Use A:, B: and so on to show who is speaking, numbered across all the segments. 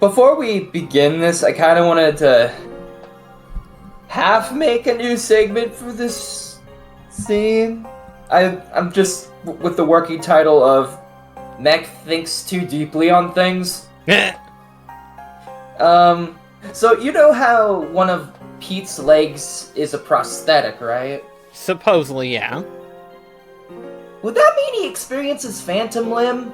A: before we begin this, I kind of wanted to half make a new segment for this scene. I'm just with the working title of Mech Thinks Too Deeply on Things. So you know how one of Pete's legs is a prosthetic, right?
B: Supposedly, yeah.
A: Would that mean he experiences phantom limb?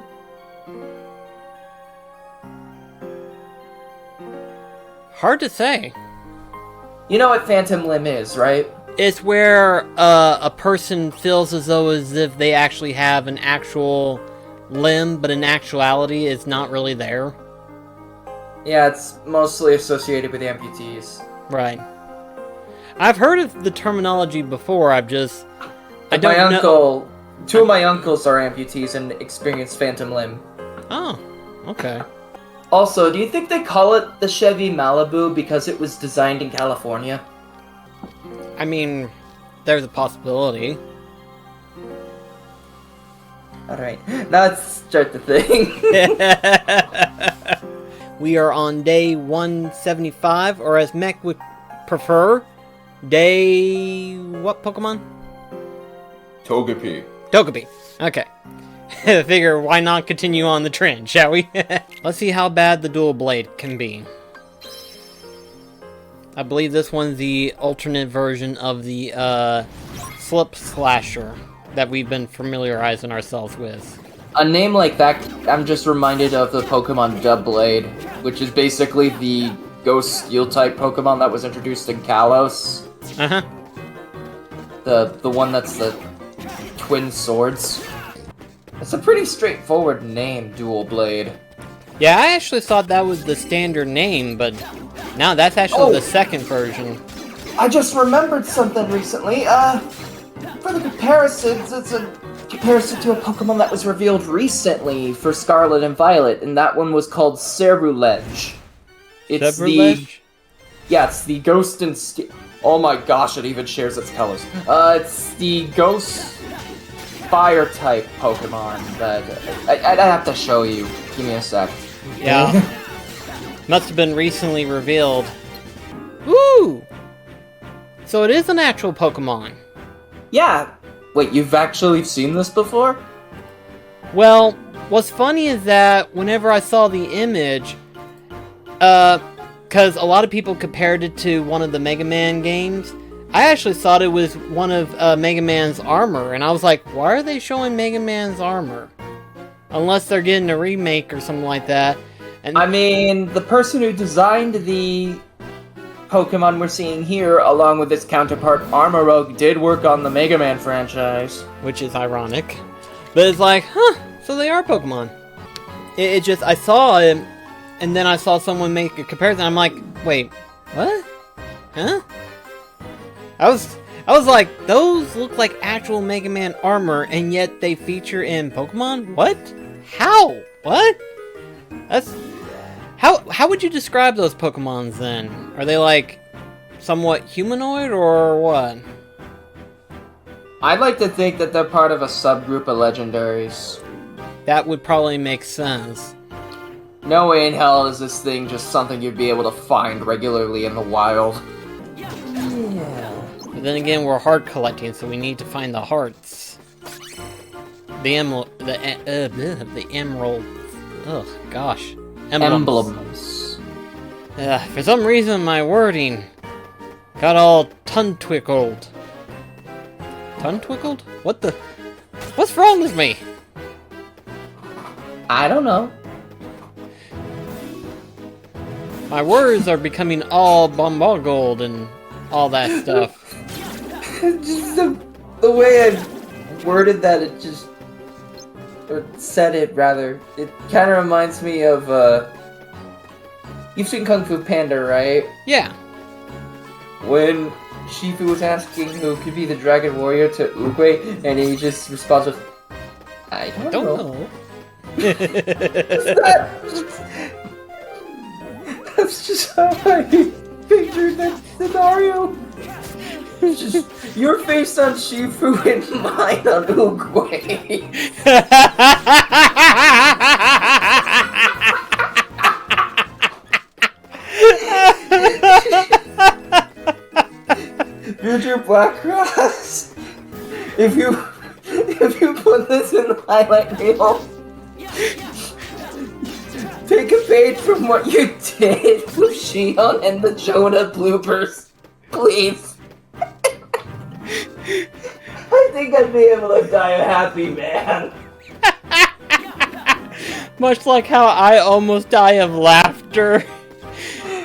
B: Hard to say.
A: You know what phantom limb is, right?
B: It's where a person feels as though as if they actually have an actual limb, but in actuality it's not really there.
A: Yeah, it's mostly associated with amputees.
B: Right. I've heard of the terminology before, I don't
A: know. Two of my uncles are amputees and experience phantom limb.
B: Oh, okay.
A: Also, do you think they call it the Chevy Malibu because it was designed in California?
B: I mean, there's a possibility.
A: Alright, now let's start the thing.
B: We are on day 175, or as Mech would prefer, day... what Pokemon?
C: Togepi.
B: Togepi. Okay. I figure, why not continue on the trend, shall we? Let's see how bad the dual blade can be. I believe this one's the alternate version of the Slip Slasher that we've been familiarizing ourselves with.
A: A name like that, I'm just reminded of the Pokemon Doublade, which is basically the Ghost Steel-type Pokemon that was introduced in Kalos.
B: Uh-huh.
A: The one that's the twin swords. It's a pretty straightforward name, Dual Blade.
B: Yeah, I actually thought that was the standard name, but now that's actually the second version.
A: I just remembered something recently. For the comparisons, it's a comparison to a Pokemon that was revealed recently for Scarlet and Violet, and that one was called Cerulege. It's
B: Cerulege?
A: it's the Ghost and Steel... Oh my gosh, it even shares its colors. It's the Ghost Fire-type Pokemon that... I'd have to show you. Give me a sec.
B: Yeah. Must have been recently revealed. Woo! So it is an actual Pokemon.
A: Yeah. Wait, you've actually seen this before?
B: Well, what's funny is that whenever I saw the image, because a lot of people compared it to one of the Mega Man games, I actually thought it was one of Mega Man's armor, and I was like, why are they showing Mega Man's armor? Unless they're getting a remake or something like that. And
A: I mean, the person who designed the Pokemon we're seeing here, along with its counterpart Armorogue, did work on the Mega Man franchise.
B: which is ironic. But it's like, huh, so they are Pokemon. It just, I saw it, and then I saw someone make a comparison, I'm like, wait, what? Huh? I was like, those look like actual Mega Man armor, and yet they feature in Pokemon? What? How? What? That's... How would you describe those Pokemons then? Are they like somewhat humanoid or what?
A: I'd like to think that they're part of a subgroup of legendaries.
B: That would probably make sense.
A: No way in hell is this thing just something you'd be able to find regularly in the wild. Yeah.
B: But then again, we're heart collecting, so we need to find the hearts. The emerald. Ugh, gosh.
A: Emblems.
B: For some reason, my wording got all tongue-twickled. Tongue-twickled? What the? What's wrong with me?
A: I don't know.
B: My words are becoming all bumbled and all that stuff.
A: Just the way I worded that, it just... Or said it, rather. It kind of reminds me of, You've seen Kung Fu Panda, right?
B: Yeah.
A: When Shifu was asking who could be the Dragon Warrior to Oogway, and he just responds with, I don't know. That's just how I pictured that scenario. It's just your face on Shifu and mine on Oogway. Future BlackCross, if you put this in the highlight reel, take a page from what you did with Shion and the Jonah bloopers, please. I think I'd be able to die a happy man.
B: Much like how I almost die of laughter.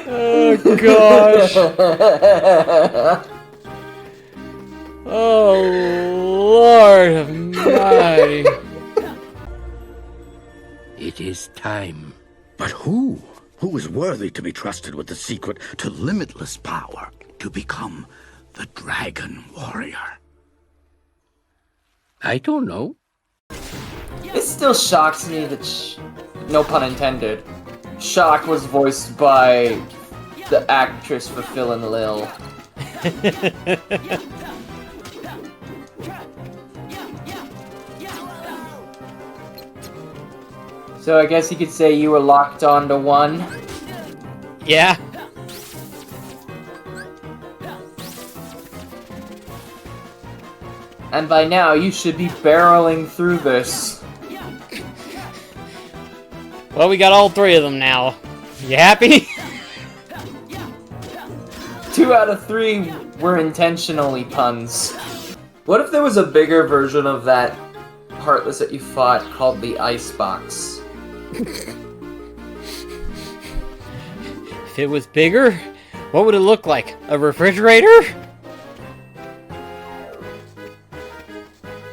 B: Oh gosh. Oh Lord almighty.
D: It is time. But who? Who is worthy to be trusted with the secret to limitless power to become the Dragon Warrior? I don't know.
A: It still shocks me that, no pun intended, Shock was voiced by the actress for Phil and Lil. So I guess you could say you were locked on to one.
B: Yeah.
A: And by now, you should be barreling through this.
B: Well, we got all three of them now. You happy?
A: 2 out of 3 were intentionally puns. What if there was a bigger version of that Heartless that you fought called the Icebox?
B: If it was bigger, what would it look like? A refrigerator?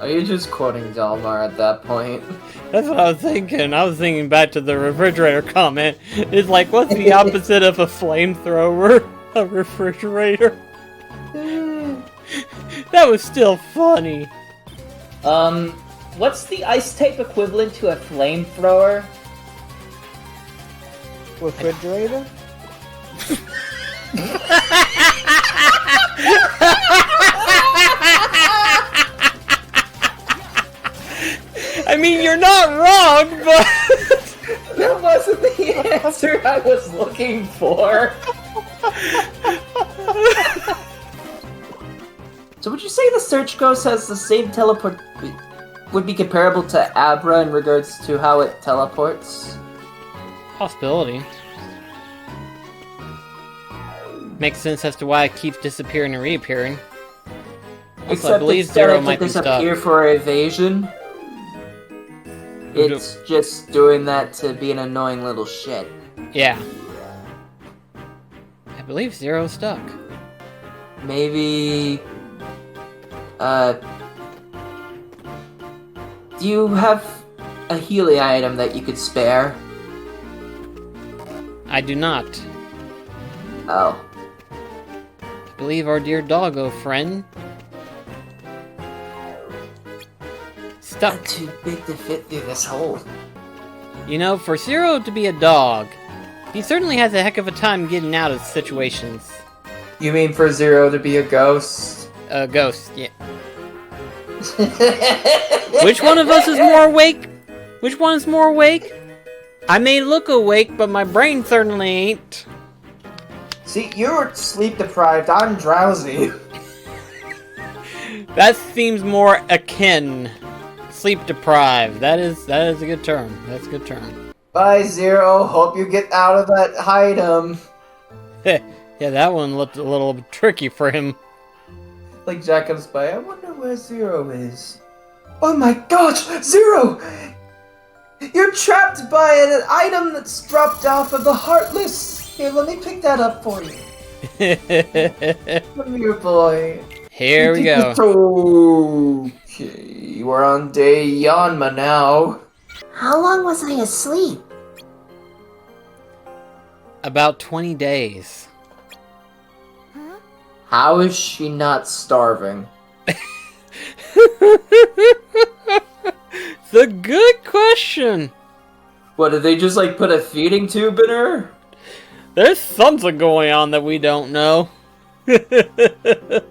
A: Are you just quoting Delmar at that point?
B: That's what I was thinking. I was thinking back to the refrigerator comment. It's like, what's the opposite of a flamethrower? A refrigerator? That was still funny.
A: What's the ice type equivalent to a flamethrower?
E: Refrigerator?
B: I mean, you're not wrong, but...
A: That wasn't the answer I was looking for. So would you say the Search Ghost has the same teleport... would be comparable to Abra in regards to how it teleports?
B: Possibility. Makes sense as to why it keeps disappearing and reappearing. Also,
A: Except
B: I believe
A: instead
B: Zero
A: of
B: might
A: to
B: be stuck.
A: disappear for evasion, it's just doing that to be an annoying little shit.
B: Yeah. I believe Zero's stuck.
A: Maybe... do you have a Healy item that you could spare?
B: I do not.
A: Oh.
B: I believe our dear doggo friend... stuck.
A: I'm too big to fit through this hole.
B: You know, for Zero to be a dog, he certainly has a heck of a time getting out of situations.
A: You mean for Zero to be a ghost?
B: A ghost, yeah. Which one of us is more awake? Which one is more awake? I may look awake, but my brain certainly ain't.
A: See, you're sleep deprived, I'm drowsy.
B: That seems more akin. Sleep deprived. That is a good term. That's a good term.
A: Bye, Zero. Hope you get out of that item.
B: Yeah, that one looked a little tricky for him.
A: Like Jack comes by, I wonder where Zero is. Oh my gosh, Zero! You're trapped by an item that's dropped off of the Heartless. Here, let me pick that up for you. Come here, boy.
B: Here we go.
A: Okay, we're on day Yanma now.
F: How long was I asleep?
B: About 20 days.
A: How is she not starving?
B: It's a good question.
A: What, did they just like put a feeding tube in her?
B: There's something going on that we don't know.
A: This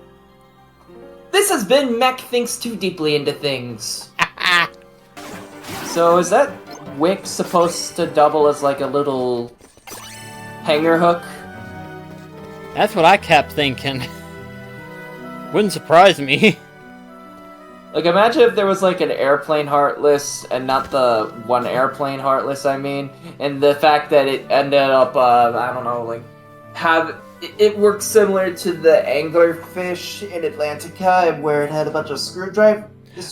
A: has been Mech Thinks Too Deeply Into Things. So is that wick supposed to double as like a little hanger hook?
B: That's what I kept thinking. Wouldn't surprise me.
A: Like, imagine if there was, like, an airplane Heartless, and not the one airplane Heartless, I mean, and the fact that it ended up, I don't know, like, it works similar to the anglerfish in Atlantica, where it had a bunch of screwdrivers.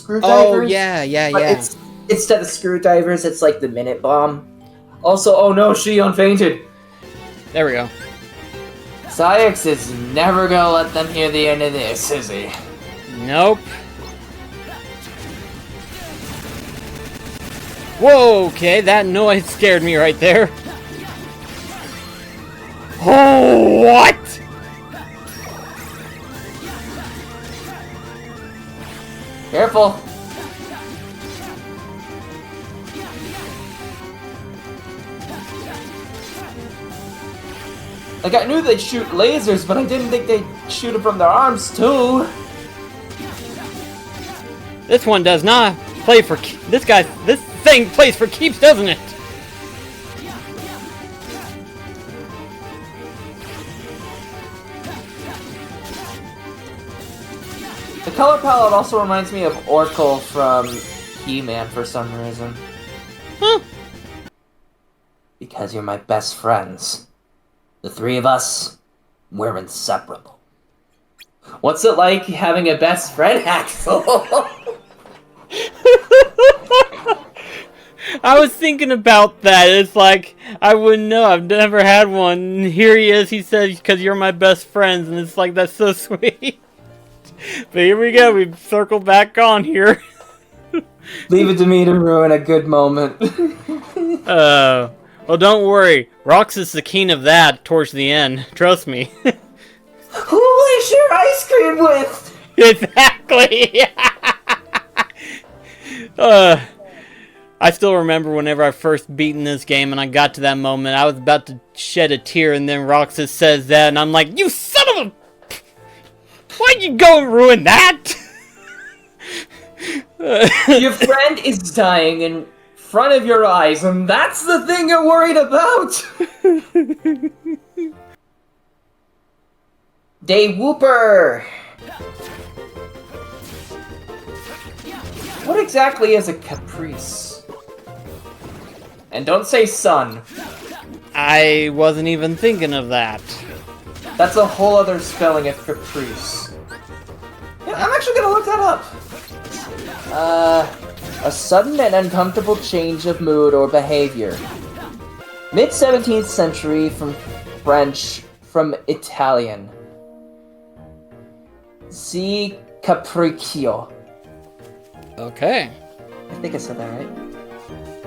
B: Oh, yeah.
A: But instead of screwdrivers, it's like the minute bomb. Also, oh no, Shion fainted.
B: There we go.
A: Saix is never gonna let them hear the end of this, is he?
B: Nope. Whoa, okay, that noise scared me right there. Oh, what?
A: Careful. Like, I knew they'd shoot lasers, but I didn't think they'd shoot them from their arms, too.
B: This one does not play for this thing plays for keeps, doesn't it?
A: The color palette also reminds me of Oracle from He-Man for some reason.
B: Huh.
A: Because you're my best friends. The three of us, we're inseparable. What's it like having a best friend, Axel?
B: I was thinking about that. It's like, I wouldn't know. I've never had one. Here he is. He said, because you're my best friends. And it's like, that's so sweet. But here we go. We've circled back on here.
A: Leave it to me to ruin a good moment.
B: Well, don't worry. Rox is the king of that towards the end. Trust me.
A: Who will I share ice cream with?
B: Exactly. I still remember whenever I first beaten this game and I got to that moment, I was about to shed a tear, and then Roxas says that, and I'm like, you son of a... Why'd you go and ruin that?
A: Your friend is dying in front of your eyes, and that's the thing you're worried about! Day Whooper! What exactly is a caprice? And don't say sun.
B: I wasn't even thinking of that.
A: That's a whole other spelling of caprice. Yeah, I'm actually gonna look that up. A sudden and uncomfortable change of mood or behavior. Mid-17th century from French, from Italian. See capriccio.
B: Okay.
A: I think I said that right.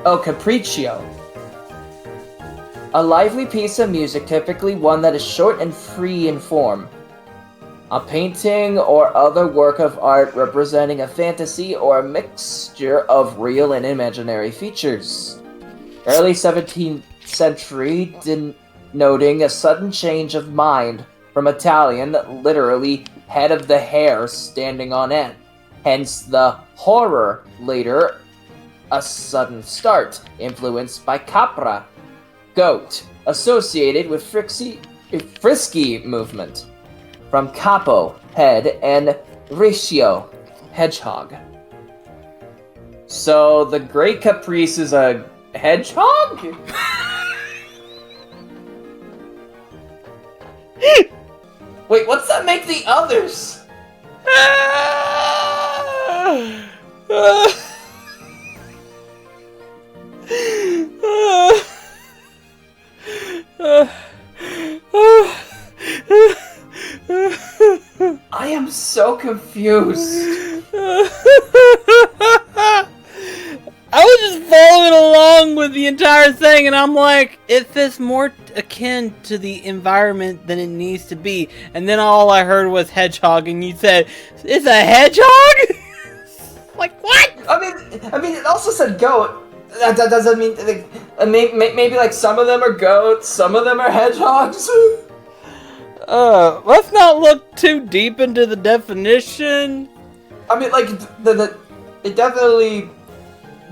A: Oh, capriccio. A lively piece of music, typically one that is short and free in form. A painting or other work of art representing a fantasy or a mixture of real and imaginary features. Early 17th century, denoting a sudden change of mind, from Italian, literally head of the hair standing on end. Hence the horror, later a sudden start, influenced by capra, goat, associated with frisky movement. From capo, head, and ratio, hedgehog. So the Great Caprice is a hedgehog? Wait, what's that make the others? I am so confused.
B: I was just following along with the entire thing, and I'm like, it fits more akin to the environment than it needs to be. And then all I heard was hedgehog, and you said, it's a hedgehog? Like, what?
A: I mean, it also said goat. That doesn't mean, like, maybe like some of them are goats, some of them are hedgehogs.
B: Let's not look too deep into the definition.
A: I mean, like, it definitely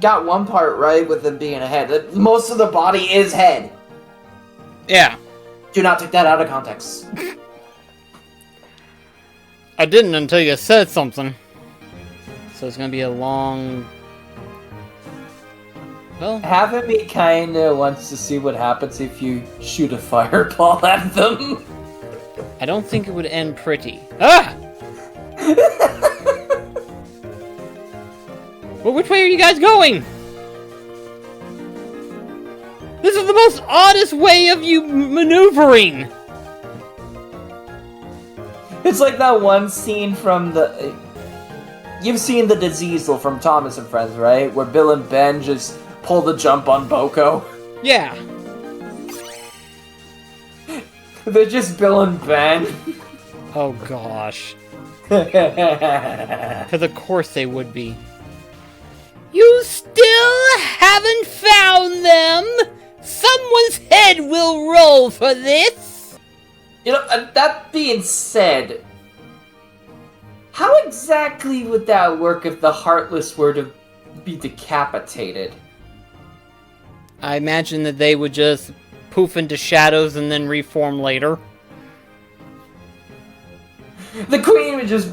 A: got one part right with them being a head. Most of the body is head.
B: Yeah.
A: Do not take that out of context.
B: I didn't until you said something. So it's gonna be a long... Well...
A: Half of me kinda wants to see what happens if you shoot a fireball at them.
B: I don't think it would end pretty. Ah! Well, which way are you guys going? This is the most oddest way of you maneuvering!
A: It's like that one scene from the... You've seen The Diseasel from Thomas and Friends, right? Where Bill and Ben just pull the jump on Boko.
B: Yeah.
A: They're just Bill and Ben.
B: Oh gosh. Because of course they would be. You still haven't found them! Someone's head will roll for this!
A: You know, that being said, how exactly would that work if the Heartless were to be decapitated?
B: I imagine that they would just poof into shadows and then reform later.
A: The Queen would just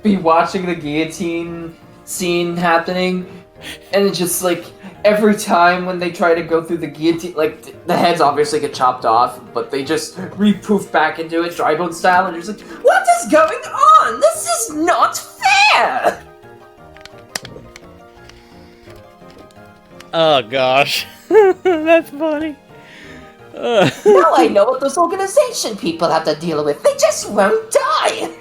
A: be watching the guillotine scene happening, and it's just like, every time when they try to go through the guillotine, like, the heads obviously get chopped off, but they just re-poof back into it, dry bone style, and you're just like, what is going on? This is not fair!
B: Oh gosh. That's funny.
F: Now I know what those organization people have to deal with. They just won't die.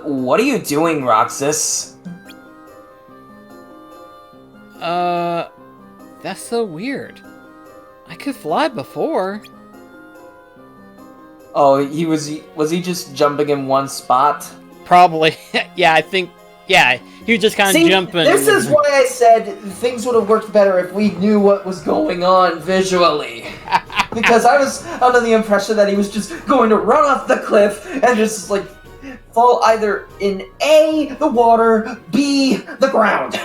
A: What are you doing, Roxas?
B: That's so weird. I could fly before.
A: Oh, was he just jumping in one spot?
B: Probably. Yeah, I think, yeah, he was just kind of jumping.
A: This is why I said things would have worked better if we knew what was going on visually. Because I was under the impression that he was just going to run off the cliff and just, like, fall either in A, the water, B, the ground.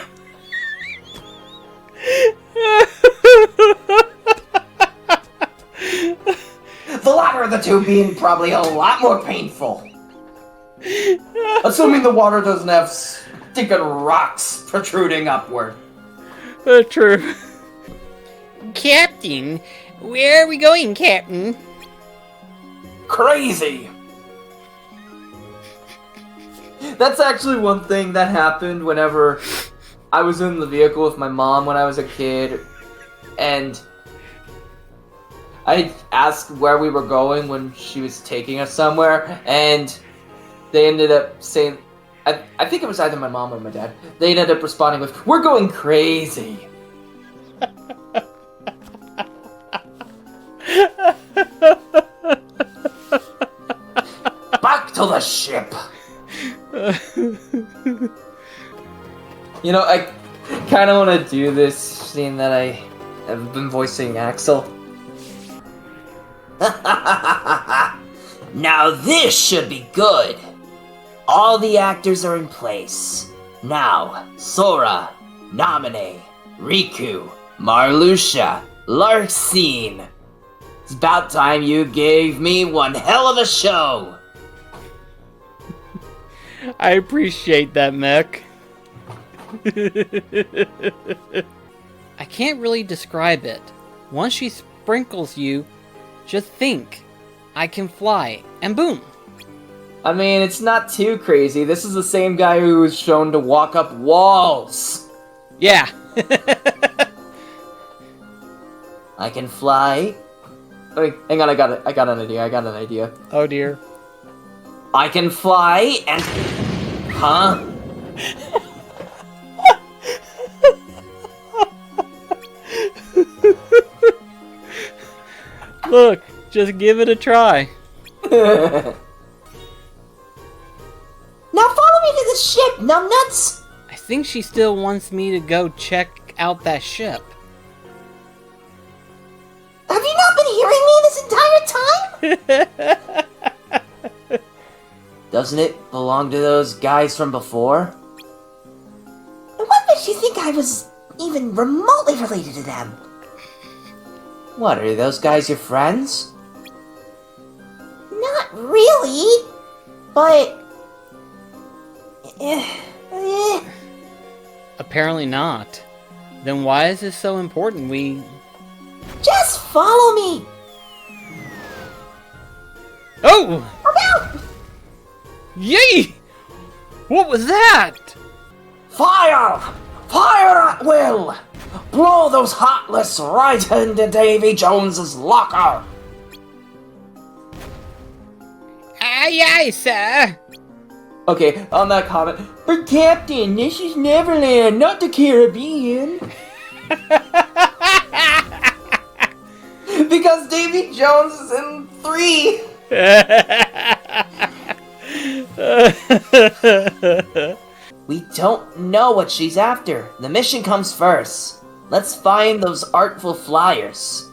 A: The latter of the two being probably a lot more painful. Assuming the water doesn't have stinking rocks protruding upward.
B: True. Captain, where are we going, Captain?
A: Crazy! That's actually one thing that happened whenever I was in the vehicle with my mom when I was a kid, and I asked where we were going when she was taking us somewhere, and they ended up saying, I think it was either my mom or my dad, they ended up responding with, "We're going crazy." Back to the ship! You know, I kind of want to do this, seeing that I have been voicing Axel.
F: Now this should be good. All the actors are in place. Now, Sora, Namine, Riku, Marluxia, Larxene. It's about time you gave me one hell of a show.
B: I appreciate that, Mech. I can't really describe it. Once she sprinkles you, just think, I can fly, and boom.
A: I mean, it's not too crazy. This is the same guy who was shown to walk up walls.
B: Yeah.
A: I can fly. Wait, hang on, I got an idea.
B: Oh dear.
A: I can fly and... Huh?
B: Look, just give it a try.
F: Now follow me to the ship, numbnuts!
B: I think she still wants me to go check out that ship.
F: Have you not been hearing me this entire time?
A: Doesn't it belong to those guys from before?
F: And what makes you think I was even remotely related to them? What, are those guys your friends?
E: Not really, but...
B: Apparently not. Then why is this so important?
E: Just follow me!
B: Oh!
E: About!
B: Yay! What was that?
F: Fire! Fire at will! Blow those hotless right into Davy Jones's locker!
B: Aye, aye, sir.
A: Okay, on that comment, but Captain, this is Neverland, not the Caribbean. Because Davy Jones is in 3.
F: We don't know what she's after. The mission comes first. Let's find those artful flyers.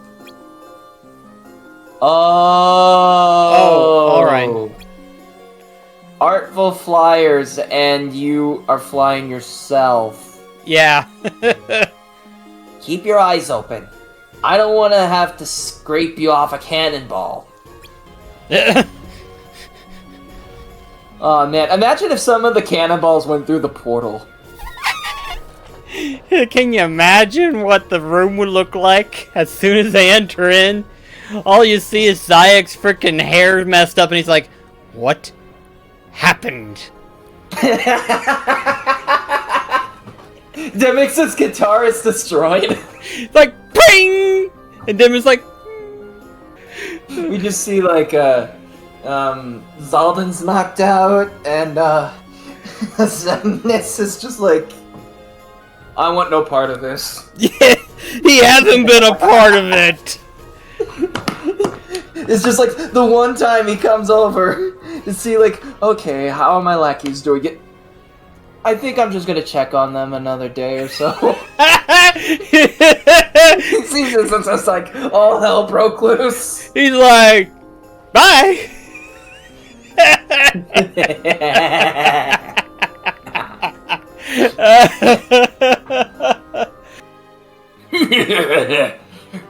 A: Oh,
B: alright.
A: Artful flyers, and you are flying yourself.
B: Yeah.
F: Keep your eyes open. I don't want to have to scrape you off a cannonball.
A: Oh man, imagine if some of the cannonballs went through the portal.
B: Can you imagine what the room would look like as soon as they enter in? All you see is Zayek's freaking hair messed up, and he's like, "What happened?"
A: Demix's guitar is destroyed.
B: It's like, ping! And Demix's like,
A: We just see like Zaldan's knocked out, and Zenith is just like, I want no part of this.
B: yeah, he hasn't been a part of it.
A: It's just like the one time he comes over to see like, okay, how are my lackeys doing it? I think I'm just gonna check on them another day or so. He sees this and just like, all hell broke loose.
B: He's like, bye.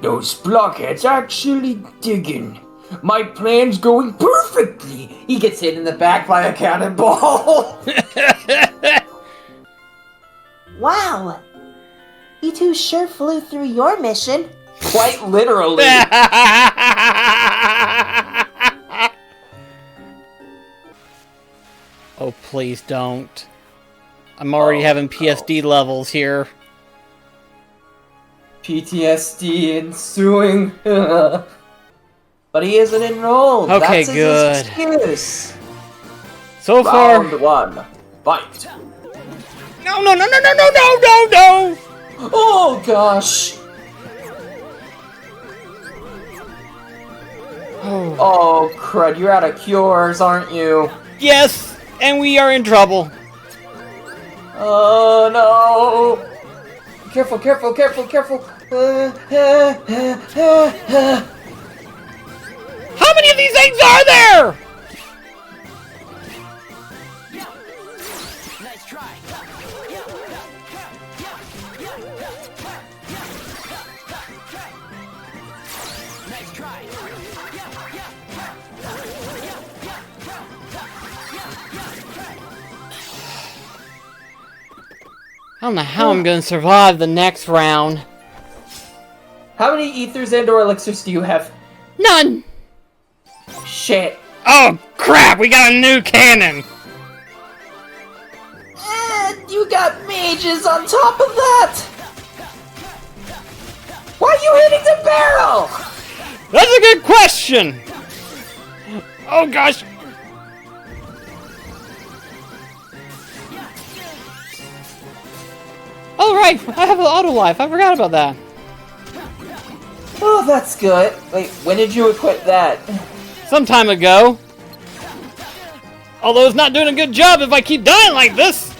F: Those blockheads actually digging. My plan's going perfectly.
A: He gets hit in the back by a cannonball.
E: Wow! You two sure flew through your mission.
A: Quite literally.
B: Oh, please don't. I'm already having PSD levels here.
A: PTSD ensuing. But he isn't enrolled.
B: Okay,
A: That's
B: good.
A: His excuse.
B: So far...
A: Round 1. Fight.
B: No!
A: Oh gosh. Oh crud, you're out of cures, aren't you?
B: Yes! And we are in trouble.
A: Oh no. Careful.
B: How many of these things are there? I don't know how I'm gonna survive the next round.
A: How many ethers and or elixirs do you have?
B: None!
A: Shit.
B: Oh crap, we got a new cannon!
F: And you got mages on top of that! Why are you hitting the barrel?
B: That's a good question! Oh gosh! Oh right, I have an auto life, I forgot about that.
A: Oh, that's good. Wait, when did you equip that?
B: Some time ago. Although it's not doing a good job if I keep dying like this!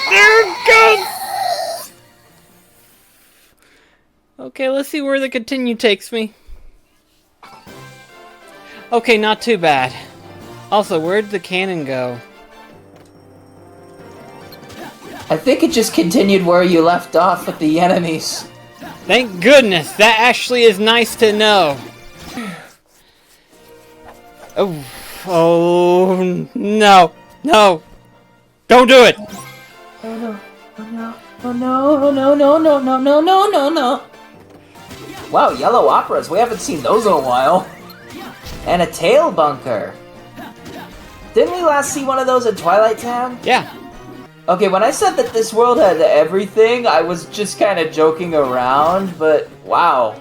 B: There it goes! Okay, let's see where the continue takes me. Okay, not too bad. Also, where'd the cannon go?
F: I think it just continued where you left off with the enemies.
B: Thank goodness! That actually is nice to know. Oh no. No! Don't do it!
F: Oh no. Oh no. Oh no. Oh no, no, no, no, no, no, no, no. Wow, yellow operas. We haven't seen those in a while. And a tail bunker. Didn't we last see one of those in Twilight Town?
B: Yeah.
F: Okay, when I said that this world had everything, I was just kind of joking around, but wow.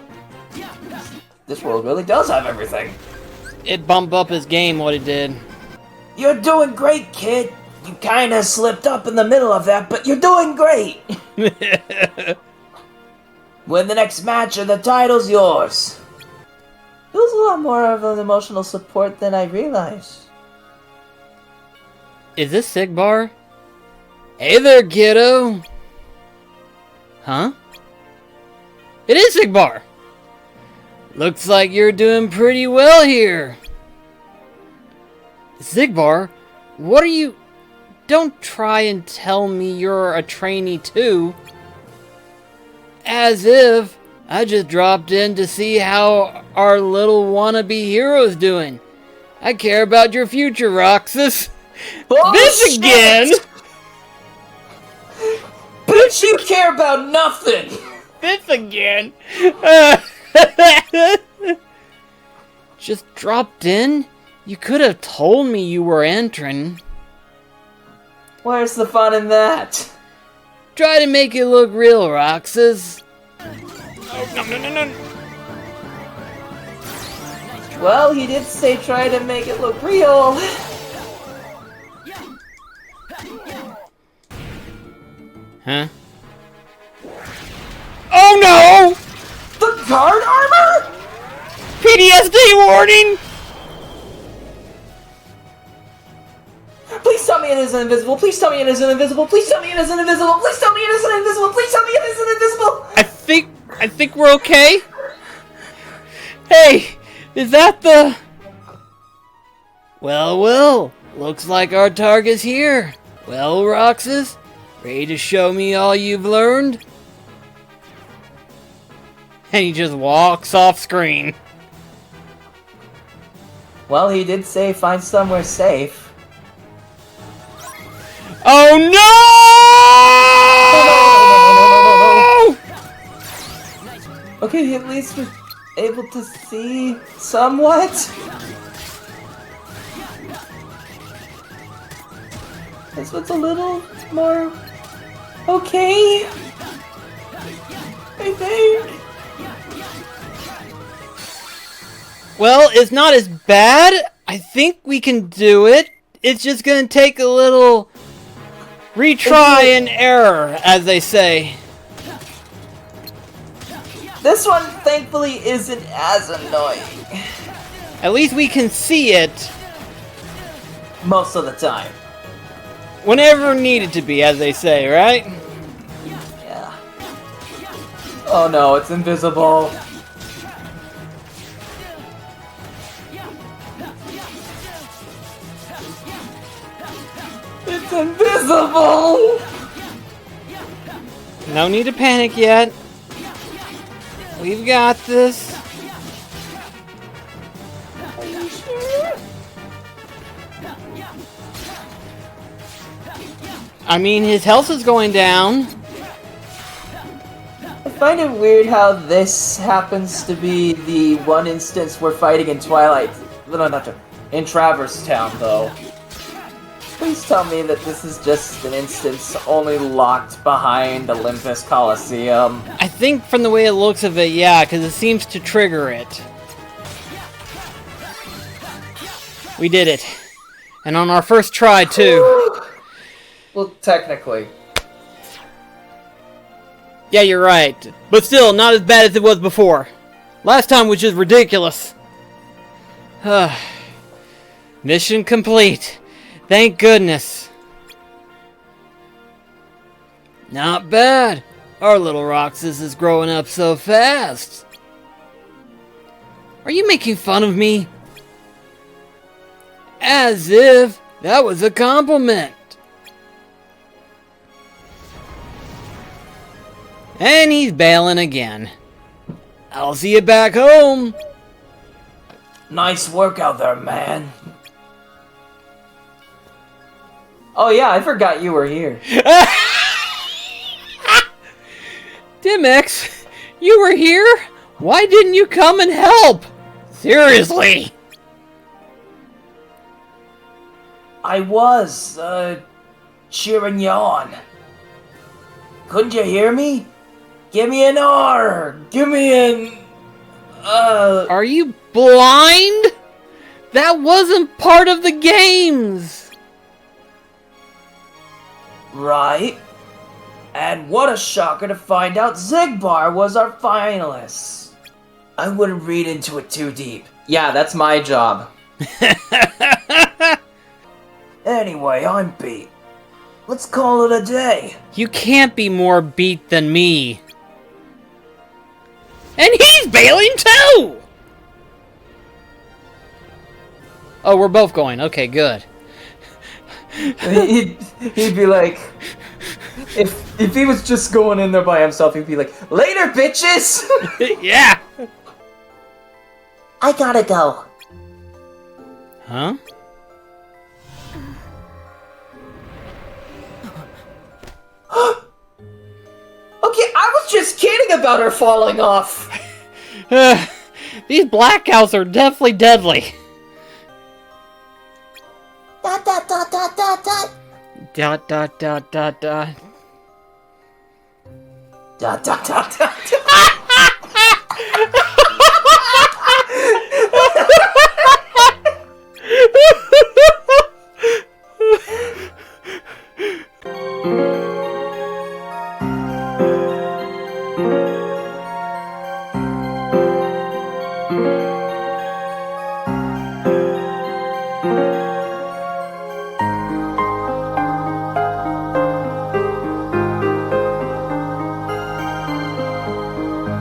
F: This world really does have everything.
B: It bumped up his game, what it did.
F: You're doing great, kid. You kind of slipped up in the middle of that, but you're doing great. Win the next match and the title's yours. It was a lot more of an emotional support than I realized.
B: Is this Sigbar? Hey there, kiddo! Huh? It is Sigbar! Looks like you're doing pretty well here. Sigbar, what are you... Don't try and tell me you're a trainee too. As if I just dropped in to see how our little wannabe hero's doing. I care about your future, Roxas. This again!
F: Bitch, you care about nothing!
B: This again! Just dropped in? You could have told me you were entering.
F: Where's the fun in that?
B: Try to make it look real, Roxas. No.
F: Well, he did say try to make it look real.
B: Huh? Oh no!
F: The guard armor?
B: PTSD warning!
F: Please tell me it isn't invisible. Please tell me it isn't invisible. Please tell me it isn't invisible. Please tell me it isn't invisible. Please tell me it isn't invisible.
B: I think we're okay. Hey, is that the... Well, looks like our target's here. Well, Roxas, ready to show me all you've learned? And he just walks off screen.
F: Well, he did say find somewhere safe.
B: Oh no!
F: Okay, at least we're able to see somewhat. This one's a little more okay, I think.
B: Well, it's not as bad. I think we can do it. It's just gonna take a little retry and error, as they say.
F: This one, thankfully, isn't as annoying.
B: At least we can see it
F: Most of the time.
B: whenever needed to be, as they say, right?
F: Yeah. Oh no, it's invisible. It's invisible!
B: No need to panic yet. We've got this.
F: Are you sure?
B: I mean, his health is going down.
F: I find it weird how this happens to be the one instance we're fighting in Twilight. No, not in Traverse Town, though. Please tell me that this is just an instance only locked behind Olympus Coliseum.
B: I think from the way it looks of it, yeah, because it seems to trigger it. We did it. And on our first try, too.
A: Well, technically.
B: Yeah, you're right. But still, not as bad as it was before. Last time was just ridiculous. Mission complete. Thank goodness. Not bad. Our little Roxas is growing up so fast. Are you making fun of me? As if that was a compliment. And he's bailing again. I'll see you back home.
F: Nice work out there, man.
A: Oh yeah, I forgot you were here.
B: Dimex, you were here? Why didn't you come and help? Seriously.
F: I was, cheering you on. Couldn't you hear me? Give me an R! Give me an...
B: Are you blind? That wasn't part of the games.
F: Right. And what a shocker to find out Zigbar was our finalist. I wouldn't read into it too deep.
A: Yeah, that's my job.
F: Anyway, I'm beat. Let's call it a day.
B: You can't be more beat than me. And he's bailing too! Oh, we're both going. Okay, good.
A: he'd be like, if he was just going in there by himself, he'd be like, later, bitches!
B: Yeah!
E: I gotta go.
B: Huh?
A: Okay, I was just kidding about her falling off.
B: These black cows are definitely deadly.
E: Dot dot dot dot dot dot.
B: Dot dot dot dot dot.
F: Dot dot dot dot dot.